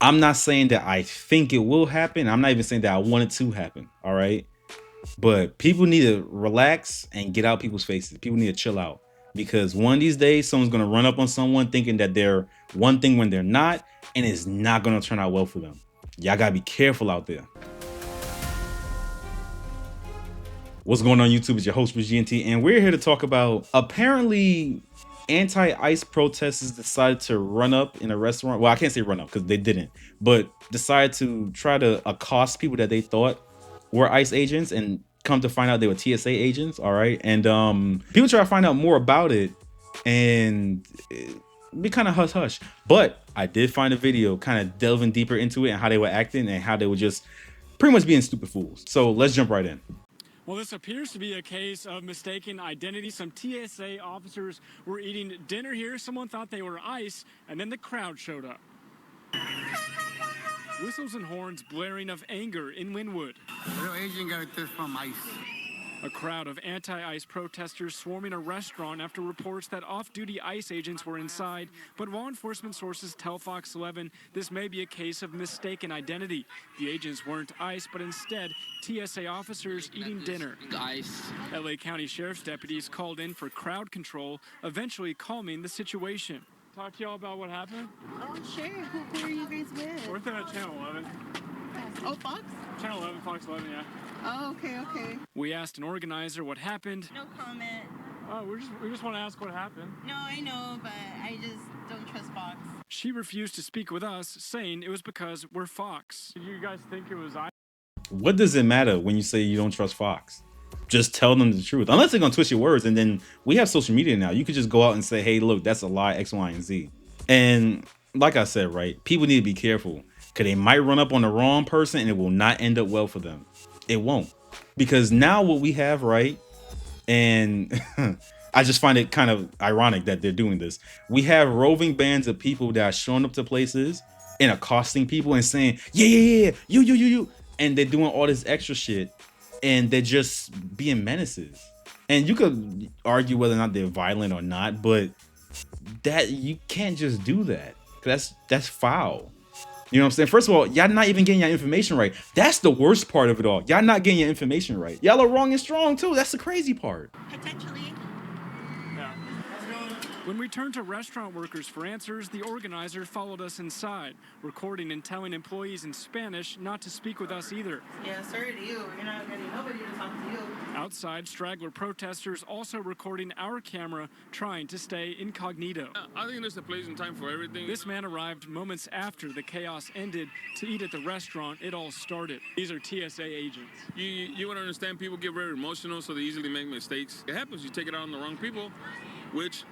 I'm not saying that I think it will happen. I'm not even saying that I want it to happen. All right. But people need to relax and get out people's faces. People need to chill out because one of these days someone's gonna run up on someone thinking that they're one thing when they're not, and it's not gonna turn out well for them. Y'all gotta be careful out there. What's going on YouTube? It's your host, GNT, and we're here to talk about apparently anti-ICE protesters decided to run up in a restaurant. Well, I can't say run up because they didn't, but decided to try to accost people that they thought were ICE agents, and come to find out they were TSA agents. All right, and people try to find out more about it, and be kind of hush hush. But I did find a video kind of delving deeper into it and how they were acting and how they were just pretty much being stupid fools. So let's jump right in. Well, this appears to be a case of mistaken identity. Some TSA officers were eating dinner here. Someone thought they were ICE, and then the crowd showed up. Whistles and horns blaring of anger in Wynwood. Pero agent got this from ICE. A crowd of anti-ICE protesters swarming a restaurant after reports that off-duty ICE agents were inside. But law enforcement sources tell Fox 11 this may be a case of mistaken identity. The agents weren't ICE, but instead TSA officers eating dinner. ICE. LA County Sheriff's deputies called in for crowd control, eventually calming the situation. Talk to y'all about what happened? Oh, sure. Who are you guys with? We're at Channel 11. Oh, Fox? Channel 11, Fox 11, yeah. Oh, okay. We asked an organizer what happened. No comment. Oh, we just want to ask what happened. No, I know, but I just don't trust Fox. She refused to speak with us, saying it was because we're Fox. Did you guys think it was I? What does it matter when you say you don't trust Fox? Just tell them the truth. Unless they're gonna twist your words, and then we have social media now. You could just go out and say, hey, look, that's a lie, X, Y, and Z. And like I said, right, people need to be careful because they might run up on the wrong person and it will not end up well for them. It won't. Because now what we have, right, and I just find it kind of ironic that they're doing this. We have roving bands of people that are showing up to places and accosting people and saying, yeah, you. And they're doing all this extra shit, and they're just being menaces. And you could argue whether or not they're violent or not, but that you can't just do that. That's foul. You know what I'm saying? First of all, y'all not even getting your information right. That's the worst part of it all. Y'all not getting your information right. Y'all are wrong and strong too. That's the crazy part. Potentially. Yeah. When we turned to restaurant workers for answers, the organizer followed us inside, recording and telling employees in Spanish not to speak with us either. Yeah, sorry to you. You're not getting nobody to talk to you. Outside, straggler protesters also recording our camera, trying to stay incognito. I think there's a place and time for everything. This man arrived moments after the chaos ended to eat at the restaurant it all started. These are TSA agents. You want to understand, people get very emotional, so they easily make mistakes. It happens. You take it out on the wrong people, which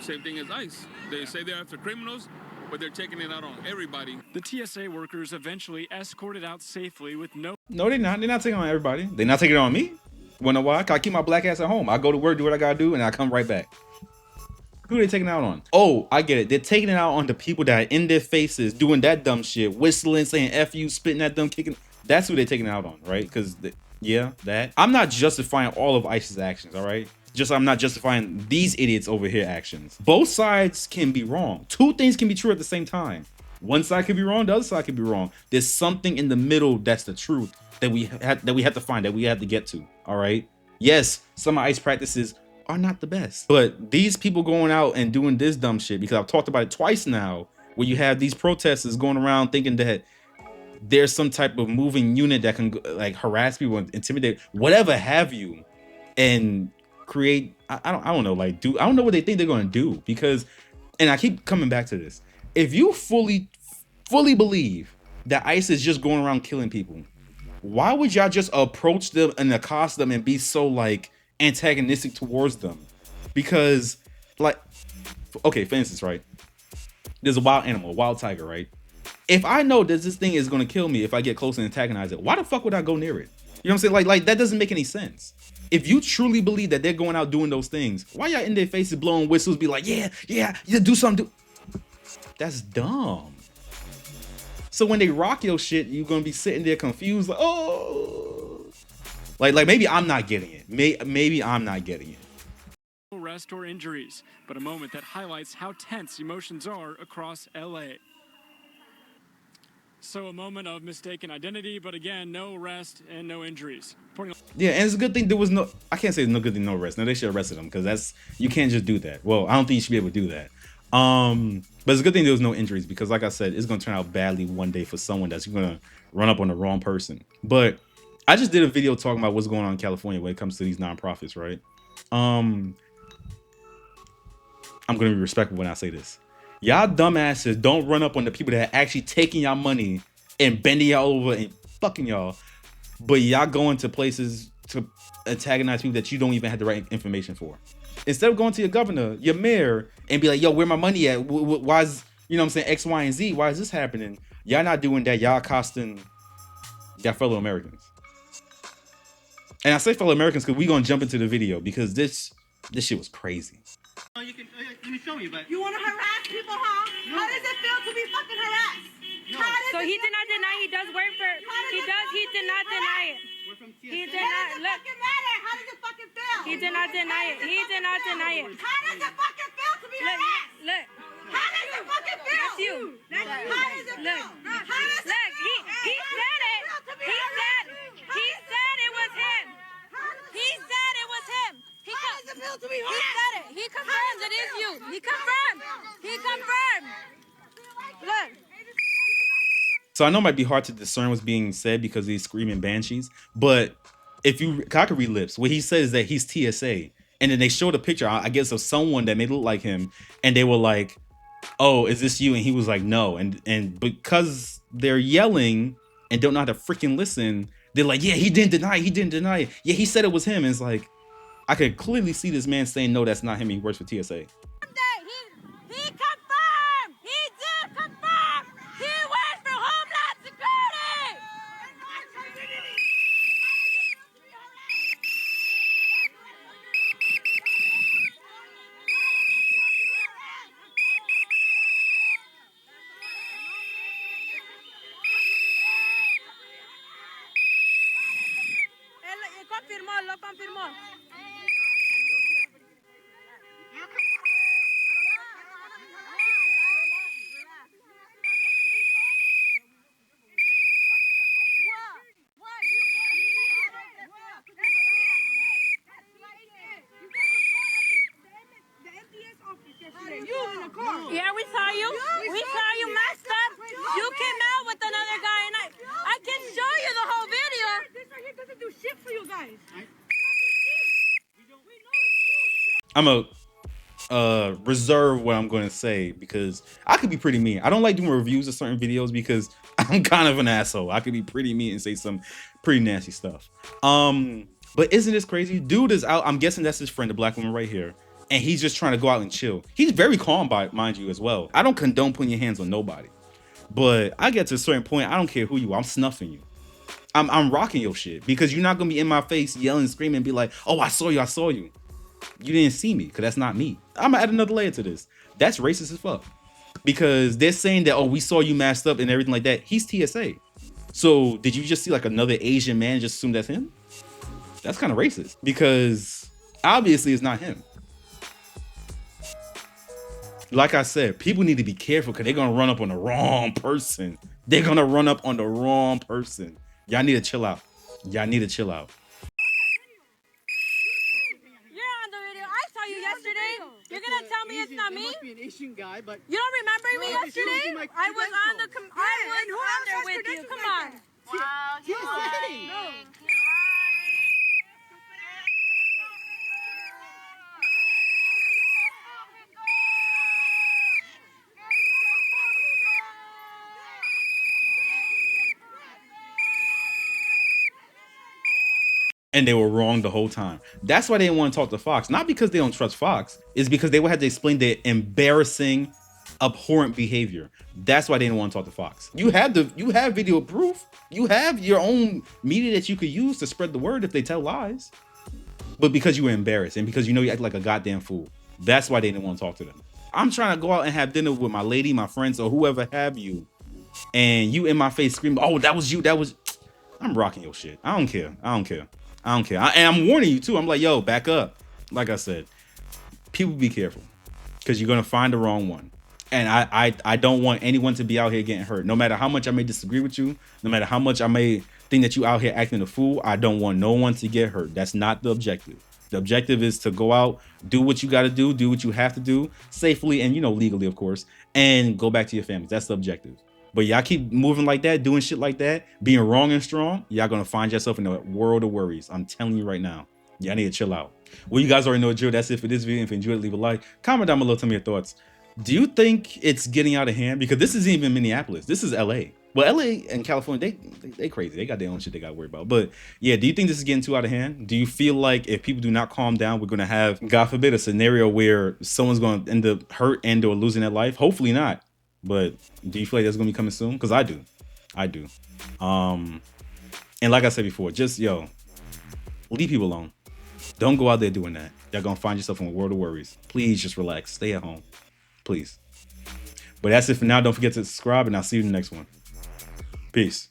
same thing as ICE. They say they're after criminals, but they're taking it out on everybody. The TSA workers eventually escorted out safely with no. No, they're not. They're not taking it on everybody. They're not taking it on me. Wanna know why? I keep my black ass at home. I go to work, do what I gotta do, and I come right back. Who are they taking it out on? Oh, I get it. They're taking it out on the people that are in their faces doing that dumb shit, whistling, saying F you, spitting at them, kicking. That's who they're taking it out on, right? Because, yeah, that. I'm not justifying all of ICE's actions, all right? Just I'm not justifying these idiots over here actions. Both sides can be wrong. Two things can be true at the same time. One side could be wrong, the other side could be wrong. There's something in the middle that's the truth that we have to find, that we have to get to. All right. Yes, some ICE practices are not the best, but these people going out and doing this dumb shit, because I've talked about it twice now, where you have these protesters going around thinking that there's some type of moving unit that can like harass people and intimidate, whatever have you, and create I don't know, like I don't know what they think they're going to do. Because, and I keep coming back to this, if you fully believe that ICE is just going around killing people, why would y'all just approach them and accost them and be so like antagonistic towards them? Because, like, okay, for instance, right, there's a wild animal, a wild tiger, right? If I know that this thing is going to kill me if I get close and antagonize it, why the fuck would I go near it? You know what I'm saying? Like that doesn't make any sense. If you truly believe that they're going out doing those things, why y'all in their faces blowing whistles, be like, yeah, do something. That's dumb. So when they rock your shit, you're gonna be sitting there confused, like, oh, like maybe I'm not getting it. Maybe I'm not getting it. Arrest or injuries, but a moment that highlights how tense emotions are across LA. So a moment of mistaken identity, but again, no arrest and no injuries. Yeah, and it's a good thing there was no. I can't say it's no good thing, no arrest. No, they should have arrested him because that's you can't just do that. Well, I don't think you should be able to do that. But it's a good thing there was no injuries because, like I said, it's gonna turn out badly one day for someone that's gonna run up on the wrong person. But I just did a video talking about what's going on in California when it comes to these nonprofits, right? I'm gonna be respectful when I say this. Y'all dumbasses don't run up on the people that are actually taking y'all money and bending y'all over and fucking y'all. But y'all go into places to antagonize people that you don't even have the right information for. Instead of going to your governor, your mayor, and be like, yo, where my money at? Why is, you know what I'm saying, X, Y, and Z? Why is this happening? Y'all not doing that. Y'all accosting y'all fellow Americans. And I say fellow Americans because we're going to jump into the video because this shit was crazy. You can, let me show you, but... You want to harass people, huh? No. How does it feel to be fucking harassed? No. So he did not deny he does work for... He did not deny it. We're from TSA. He did not... Look. How does it fucking feel? He did not deny it. He did not deny it. How does it fucking feel to be harassed? Look. How does it fucking feel? That's you. How does it feel? Look. How does it Look, he said it. He said it was him. He said it was him. How does it feel to be He harassed? said it. He confirmed it is you. He confirmed. He confirmed. Look. So I know it might be hard to discern what's being said because he's screaming banshees, but if you, I could read lips. What he says is that he's TSA, and then they showed a picture, I guess, of someone that made it look like him, and they were like, "Oh, is this you?" And he was like, "No." And because they're yelling and don't know how to freaking listen, they're like, "Yeah, he didn't deny it. He didn't deny it. Yeah, he said it was him." And it's like, I could clearly see this man saying, "No, that's not him. He works for TSA." He confirmed. He did confirm. He works for Homeland Security. Él confirmó, lo confirmó. Yeah, we saw you. We saw you messed up. You came out with another guy, and I can show you the whole video. This right here doesn't do shit for you guys. I'm a reserve what I'm going to say because I could be pretty mean. I don't like doing reviews of certain videos because I'm kind of an asshole. I could be pretty mean and say some pretty nasty stuff. But isn't this crazy? Dude is out. I'm guessing that's his friend, the black woman right here. And he's just trying to go out and chill. He's very calm, mind you, as well. I don't condone putting your hands on nobody. But I get to a certain point, I don't care who you are. I'm snuffing you. I'm rocking your shit because you're not going to be in my face yelling, screaming, and be like, "Oh, I saw you. I saw you." You didn't see me because that's not me. I'm going to add another layer to this. That's racist as fuck. Because they're saying that, "Oh, we saw you masked up and everything like that." He's TSA. So did you just see like another Asian man and just assume that's him? That's kind of racist because obviously it's not him. Like I said, people need to be careful because they're going to run up on the wrong person. They're going to run up on the wrong person. Y'all need to chill out. Y'all need to chill out. You're on the video. I saw you yesterday. You're going to tell me it's not me? It must be an Asian guy, but... You don't remember me yesterday? I was on the... I was on there with you. Come on. Wow, TSA. no. And they were wrong the whole time. That's why they didn't want to talk to Fox. Not because they don't trust Fox. It's because they would have to explain their embarrassing, abhorrent behavior. That's why they didn't want to talk to Fox. You have video proof. You have your own media that you could use to spread the word if they tell lies. But because you were embarrassed and because you know you act like a goddamn fool, that's why they didn't want to talk to them. I'm trying to go out and have dinner with my lady, my friends, or whoever have you, and you in my face screaming, "Oh, that was you. That was..." I'm rocking your shit. I don't care. I don't care. I don't care. And I'm warning you too. I'm like, yo, back up. Like I said, people be careful because you're going to find the wrong one. And I don't want anyone to be out here getting hurt. No matter how much I may disagree with you, no matter how much I may think that you out here acting a fool, I don't want no one to get hurt. That's not the objective. The objective is to go out, do what you got to do what you have to do safely and, you know, legally, of course, and go back to your families. That's the objective. But y'all keep moving like that, doing shit like that, being wrong and strong, y'all gonna find yourself in a world of worries. I'm telling you right now. Y'all need to chill out. Well, you guys already know the drill. That's it for this video. If you enjoyed it, leave a like. Comment down below, tell me your thoughts. Do you think it's getting out of hand? Because this isn't even Minneapolis. This is LA. Well, LA and California, they crazy. They got their own shit they got to worry about. But yeah, do you think this is getting too out of hand? Do you feel like if people do not calm down, we're going to have, God forbid, a scenario where someone's going to end up hurt and or losing their life? Hopefully not. But do you feel like that's going to be coming soon? Because I do. I do. And like I said before, just, yo, leave people alone. Don't go out there doing that. Y'all going to find yourself in a world of worries. Please just relax. Stay at home. Please. But that's it for now. Don't forget to subscribe, and I'll see you in the next one. Peace.